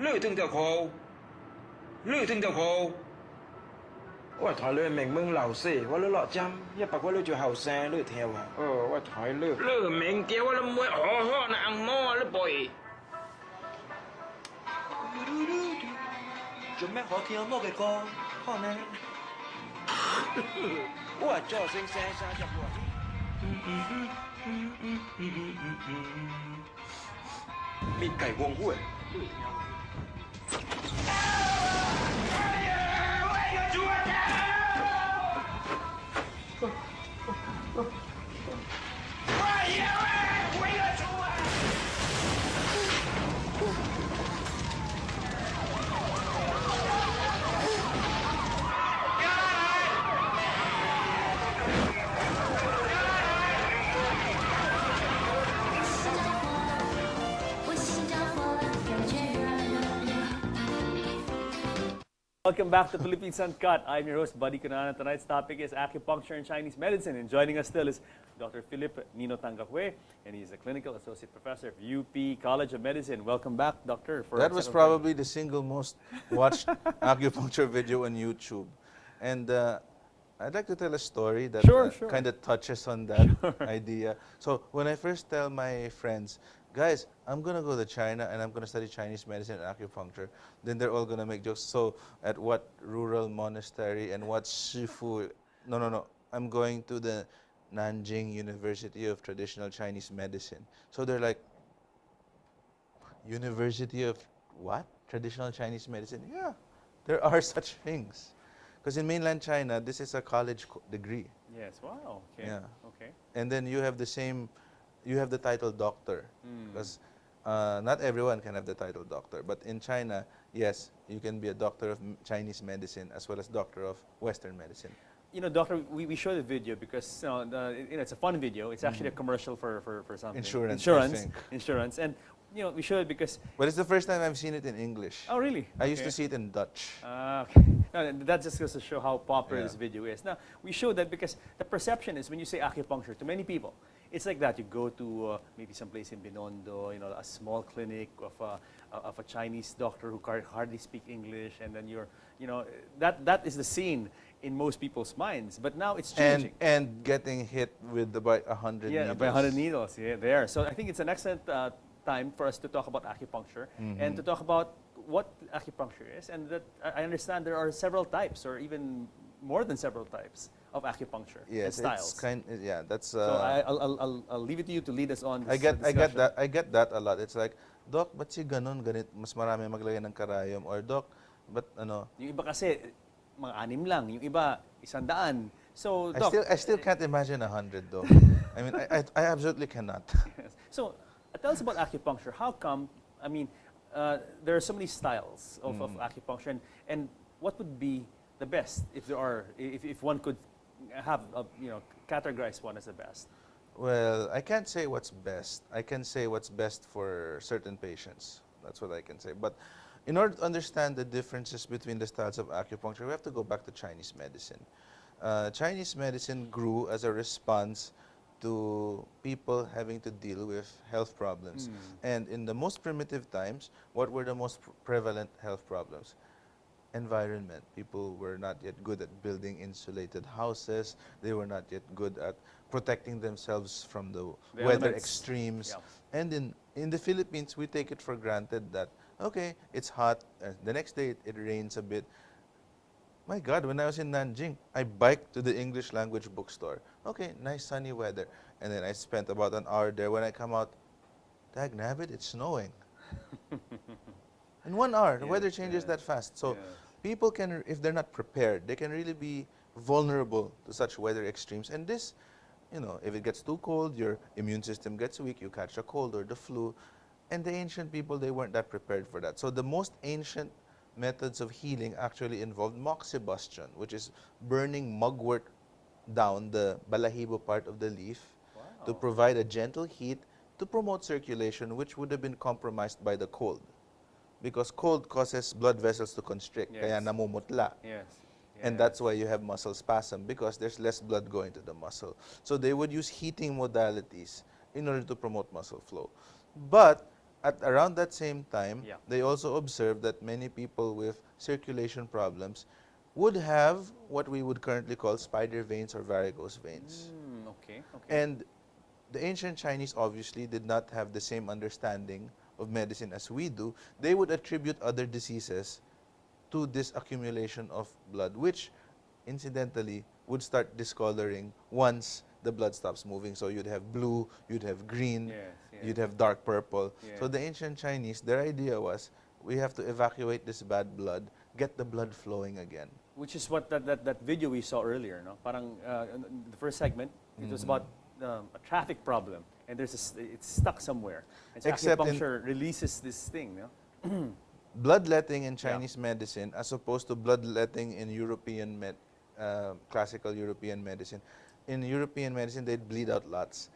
你聽條褲，你聽條褲。我睇你明明老死，我你落針，一百個你做後生，你聽話。我睇你。你明叫我你唔會好好那按摩你背。做咩可聽按摩嘅歌？可呢？我做聲聲聲入喎。มีไก่วงห้วยWelcome back to Philippines Uncut. I'm your host, Buddy Canana. Tonight's topic is acupuncture and Chinese medicine. And joining us still is Dr. Philip Nino TAN-GATUE, and he's a clinical associate professor of UP College of Medicine. Welcome back, Doctor. That was probably the single most watched acupuncture video on YouTube. And I'd like to tell a story that kind of touches on that idea. So when I first tell my friends, guys, I'm going to go to China and I'm going to study Chinese medicine and acupuncture, then they're all going to make jokes. So at what rural monastery and what Shifu? No. I'm going to the Nanjing University of Traditional Chinese Medicine. So they're like, University of what? Traditional Chinese Medicine? Yeah, there are such things. Because in mainland China, this is a college degree. Yes, wow. Okay. Yeah. Okay. And then you have the same, you have the title doctor. Because not everyone can have the title doctor. But in China, yes, you can be a doctor of Chinese medicine as well as doctor of Western medicine. You know, Doctor, we showed the video because it's a fun video. It's actually a commercial for something. Insurance. Insurance. And we showed it because... But it's the first time I've seen it in English. Oh, really? I used to see it in Dutch. Okay. No, that just goes to show how popular this video is. Now, we showed that because the perception is when you say acupuncture, to many people, it's like that. You go to maybe someplace in Binondo, a small clinic of a Chinese doctor who hardly speak English, and then that is the scene in most people's minds. But now it's changing. And getting hit with about 100 needles. Yeah, by 100 needles. Yeah, there. So I think it's an excellent time for us to talk about acupuncture and to talk about what acupuncture is, and that I understand there are several types, or even more than several types of acupuncture and styles. That's. So I'll leave it to you to lead us on. I get that a lot. It's like, Doc, ba't si ganon ganit? Mas marami maglagay ng karayom, or Doc, but ano? Yung iba kasi mga 6 lang, yung iba 100. So Doc, I still can't imagine 100 though. I mean, I absolutely cannot. Yes. So tell us about acupuncture. How come? I mean, there are so many styles of acupuncture, and what would be the best if there are, if one could have categorize one as the best? Well, I can't say what's best. I can say what's best for certain patients. That's what I can say. But in order to understand the differences between the styles of acupuncture, we have to go back to Chinese medicine. Chinese medicine grew as a response to people having to deal with health problems. And in the most primitive times, what were the most prevalent health problems? Environment. People were not yet good at building insulated houses. They were not yet good at protecting themselves from the weather extremes. Yeah. And in the Philippines, we take it for granted that, okay, it's hot, the next day it rains a bit. My God, when I was in Nanjing, I biked to the English language bookstore. Okay, nice sunny weather. And then I spent about an hour there. When I come out, dagnabbit, it's snowing. In 1 hour, the weather changes that fast. So people can, if they're not prepared, they can really be vulnerable to such weather extremes. And this, if it gets too cold, your immune system gets weak, you catch a cold or the flu. And the ancient people, they weren't that prepared for that. So the most ancient methods of healing actually involved moxibustion, which is burning mugwort down the balahibo part of the leaf to provide a gentle heat to promote circulation, which would have been compromised by the cold. Because cold causes blood vessels to constrict, kaya namumutla. And that's why you have muscle spasm, because there's less blood going to the muscle. So they would use heating modalities in order to promote muscle flow. But at around that same time, Yeah. they also observed that many people with circulation problems would have what we would currently call spider veins or varicose veins. Okay. And the ancient Chinese obviously did not have the same understanding of medicine as we do. They would attribute other diseases to this accumulation of blood, which incidentally would start discoloring once the blood stops moving. So you'd have blue, you'd have green, you'd have dark purple. So the ancient Chinese, their idea was, we have to evacuate this bad blood, get the blood flowing again. Which is what that video we saw earlier, no? Parang in the first segment, it was about a traffic problem, and it's stuck somewhere. And so Except acupuncture releases this thing, no? Bloodletting in Chinese medicine, as opposed to bloodletting in classical European medicine. In European medicine, they'd bleed out lots.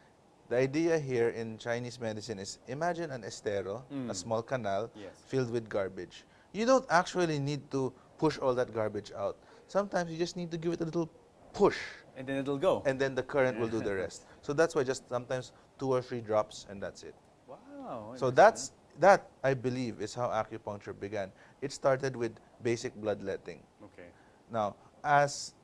The idea here in Chinese medicine is, imagine an estero, a small canal filled with garbage. You don't actually need to push all that garbage out. Sometimes you just need to give it a little push. And then it'll go. And then the current will do the rest. So that's why just sometimes 2 or 3 drops and that's it. Wow. So that, I believe, is how acupuncture began. It started with basic bloodletting. Okay. Now,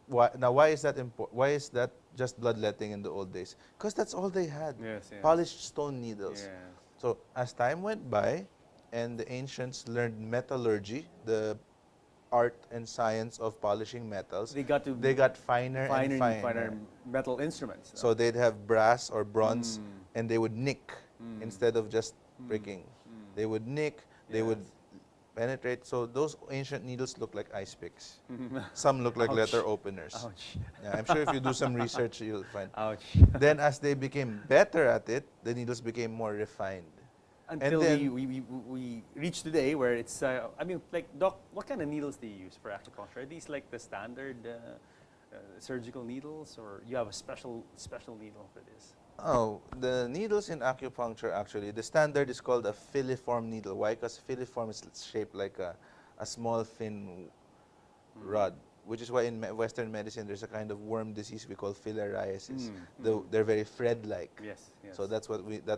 why is that important? Why is that just bloodletting in the old days? Because that's all they had. Polished stone needles. So as time went by, and the ancients learned metallurgy, the art and science of polishing metals, they got finer and finer metal instruments. So they'd have brass or bronze, and they would nick instead of just pricking. They would nick, they would penetrate. So those ancient needles look like ice picks. Some look like letter openers. Ouch. Yeah, I'm sure if you do some research, you'll find. Ouch. Then as they became better at it, the needles became more refined. Until we reach today where it's, I mean, like, Doc, what kind of needles do you use for acupuncture? Are these like the standard surgical needles, or you have a special needle for this? Oh, the needles in acupuncture, actually, the standard is called a filiform needle. Why? Because filiform is shaped like a small, thin rod, which is why in Western medicine there's a kind of worm disease we call filariasis. They're very thread-like. Yes. So that's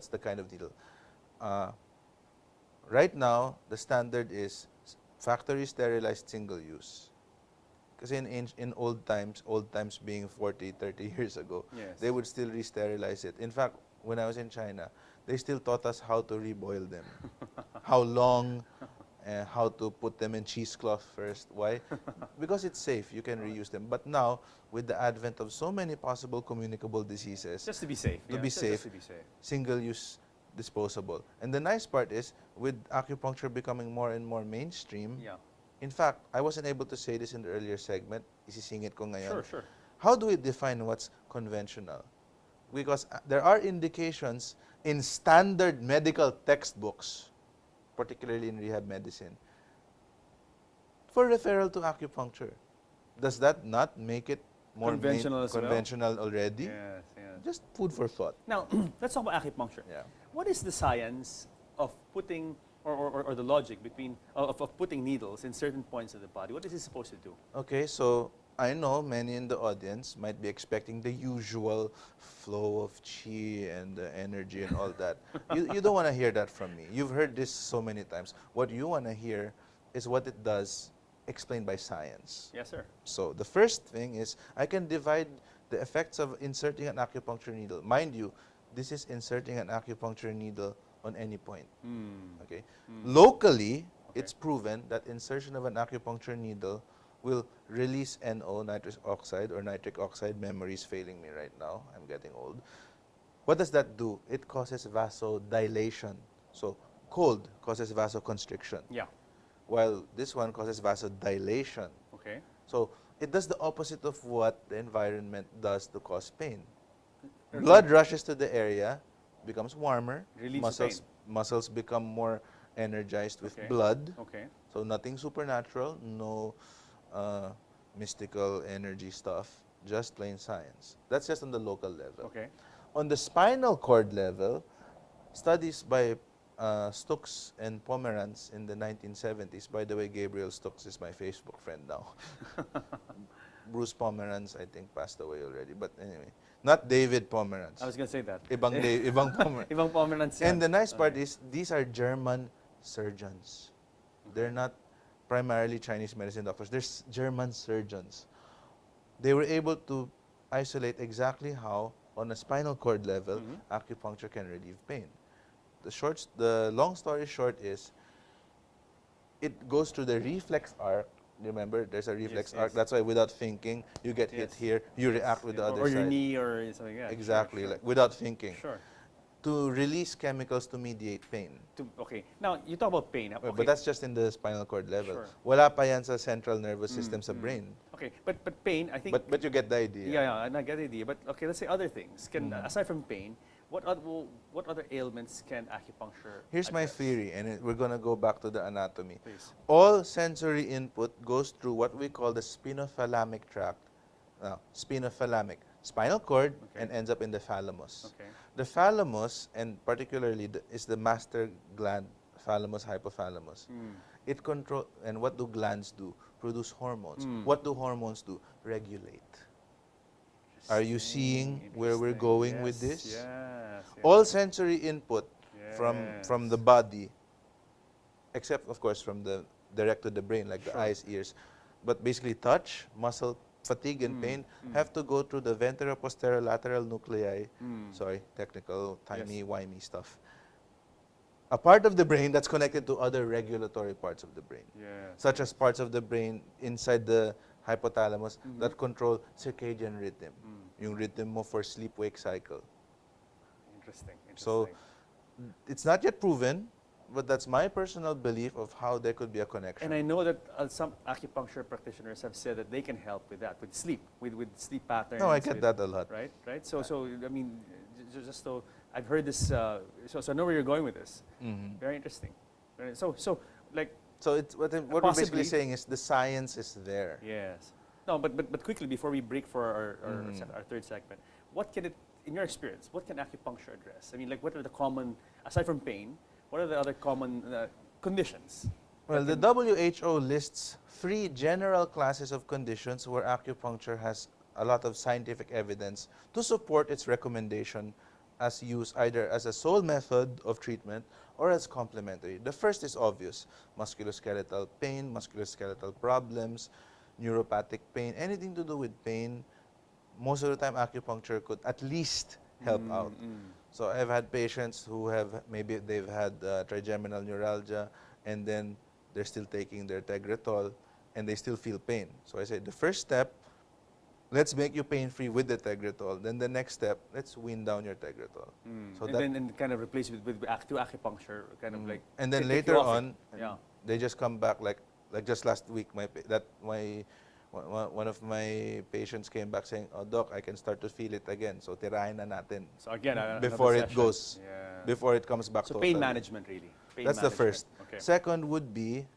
the kind of needle. Right now, the standard is factory sterilized single use. Because in old times being 40, 30 years ago, they would still re-sterilize it. In fact, when I was in China, they still taught us how to reboil them. How long, how to put them in cheesecloth first. Why? Because it's safe, you can reuse them. But now, with the advent of so many possible communicable diseases, just to be safe. Single-use disposable. And the nice part is, with acupuncture becoming more and more mainstream, in fact, I wasn't able to say this in the earlier segment. Isisingit ko ngayon. Sure. How do we define what's conventional? Because there are indications in standard medical textbooks, particularly in rehab medicine, for referral to acupuncture. Does that not make it more conventional already? Yes. Just food for thought. Now, let's talk about acupuncture. What is the science of putting, or the logic between, of putting needles in certain points of the body? What is it supposed to do? Okay, so I know many in the audience might be expecting the usual flow of chi and energy and all that. You don't want to hear that from me. You've heard this so many times. What you want to hear is what it does explained by science. Yes, sir. So the first thing is, I can divide the effects of inserting an acupuncture needle. Mind you, this is inserting an acupuncture needle on any point. Okay. Locally, it's proven that insertion of an acupuncture needle will release NO, nitrous oxide, or nitric oxide. Memory is failing me right now. I'm getting old. What does that do? It causes vasodilation. So cold causes vasoconstriction. While this one causes vasodilation. Okay. So it does the opposite of what the environment does to cause pain. Blood rushes to the area, becomes warmer, muscles become more energized with blood. So nothing supernatural, no mystical energy stuff, just plain science. That's just on the local level. On the spinal cord level, studies by Stokes and Pomeranz in the 1970s. By the way, Gabriel Stokes is my Facebook friend now. Bruce Pomeranz, I think, passed away already. But anyway, not David Pomeranz. I was going to say that. Ibang Pomeranz. Ibang Pomeranz And yan. the nice part is, these are German surgeons. They're not primarily Chinese medicine doctors. They're German surgeons. They were able to isolate exactly how, on a spinal cord level, acupuncture can relieve pain. The long story short is, it goes through the reflex arc. Remember, there's a reflex arc. That's why without thinking, you get hit here, you react with the other or side. your knee or something like that. Exactly, Sure, like without thinking. sure. To release chemicals to mediate pain. Okay. Now, you talk about pain. Okay. But that's just in the spinal cord level. Sure. Wala pa yan sa central nervous system sa brain. Okay, but pain, I think... But you get the idea. Yeah, and I get the idea. But okay, let's say other things. Aside from pain, what other ailments can acupuncture Here's my address? theory, and we're going to go back to the anatomy. Please. All sensory input goes through what we call the spinothalamic tract. Spinothalamic. Spinal cord, and ends up in the thalamus. Okay. The thalamus, and particularly is the master gland, thalamus, hypothalamus. It control, and what do glands do? Produce hormones. What do hormones do? Regulate. Are you seeing where we're going with this? Yes. All sensory input from the body, except of course from the direct to the brain, like the eyes, ears, but basically touch, muscle, fatigue, and pain have to go through the ventero-posterolateral nuclei. Sorry, technical, timey-wimey stuff. A part of the brain that's connected to other regulatory parts of the brain, such as parts of the brain inside the hypothalamus that control circadian rhythm, yung rhythm mo for sleep-wake cycle. Interesting. So it's not yet proven, but that's my personal belief of how there could be a connection. And I know that some acupuncture practitioners have said that they can help with that, with sleep, with sleep patterns. No, I get that a lot. Right. So I mean, just so I've heard this. So I know where you're going with this. Very interesting. So it's what we're basically saying is the science is there. Yes. No, but quickly before we break for our third segment, what can it, in your experience, what can acupuncture address? I mean, like, what are the common, aside from pain, what are the other common conditions? Well, the WHO lists 3 general classes of conditions where acupuncture has a lot of scientific evidence to support its recommendation as used either as a sole method of treatment or as complementary. The first is obvious: musculoskeletal pain, musculoskeletal problems, neuropathic pain, anything to do with pain. Most of the time, acupuncture could at least help out. So I've had patients who maybe they've had trigeminal neuralgia, and then they're still taking their Tegretol, and they still feel pain. So I say, the first step, let's make you pain-free with the Tegretol. Then the next step, let's wean down your Tegretol. So and kind of replace it with acupuncture, kind of like. And then take you later off on, it. they just come back like just last week. One of my patients came back saying, "Oh, doc, I can start to feel it again. So tirahin na natin." So again, before it session. goes, before it comes back. So totally. pain management, really. That's the first. Okay. Second would be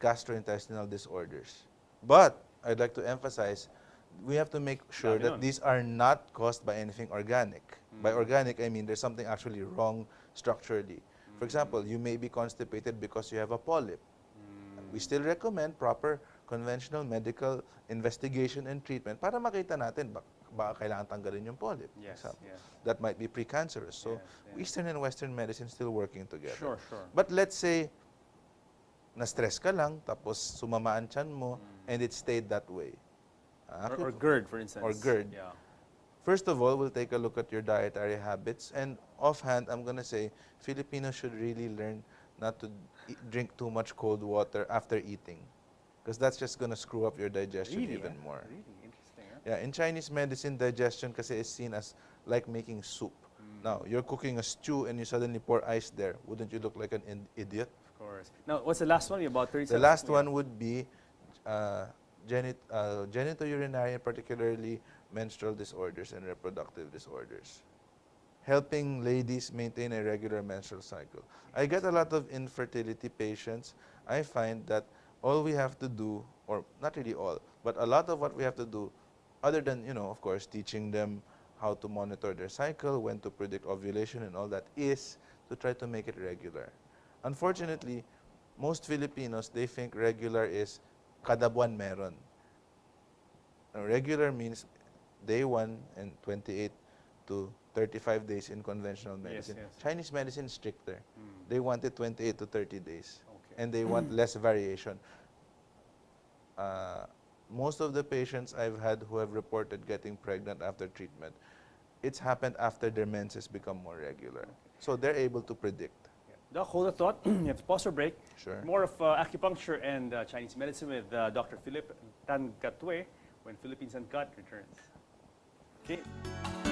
gastrointestinal disorders. But I'd like to emphasize, we have to make sure that these are not caused by anything organic. By organic, I mean there's something actually wrong structurally. For example, you may be constipated because you have a polyp. We still recommend proper conventional medical investigation and treatment para makita natin baka kailangan tanggalin yung polyp. Yes. That might be precancerous. So Eastern and Western medicine still working together. Sure. But let's say na-stress ka lang tapos sumama ang tiyan mo and it stayed that way. Or GERD, for instance. Or GERD. Yeah. First of all, we'll take a look at your dietary habits, and offhand, I'm going to say Filipinos should really learn not to drink too much cold water after eating, because that's just going to screw up your digestion even more. Really interesting. Huh? Yeah, in Chinese medicine, digestion kasi is seen as like making soup. Now, you're cooking a stew and you suddenly pour ice there. Wouldn't you look like an idiot? Of course. Now, what's the last one? About 30 The seconds. last one would be genitourinary, and particularly menstrual disorders and reproductive disorders. Helping ladies maintain a regular menstrual cycle. I get a lot of infertility patients. I find that all we have to do, or not really all, but a lot of what we have to do, other than, of course, teaching them how to monitor their cycle, when to predict ovulation and all that, is to try to make it regular. Unfortunately, most Filipinos, they think regular is kada buwan meron. Regular means day 1 and 28 to 35 days in conventional medicine. yes. Chinese medicine is stricter. They want it 28 to 30 days. Okay. And they want less variation. Most of the patients I've had who have reported getting pregnant after treatment, it's happened after their menses become more regular. So they're able to predict. Doc, hold a thought. You have to pause or break. Sure. More of acupuncture and Chinese medicine with Dr. Philip TAN-GATUE when Philippines Uncut returns. Okay.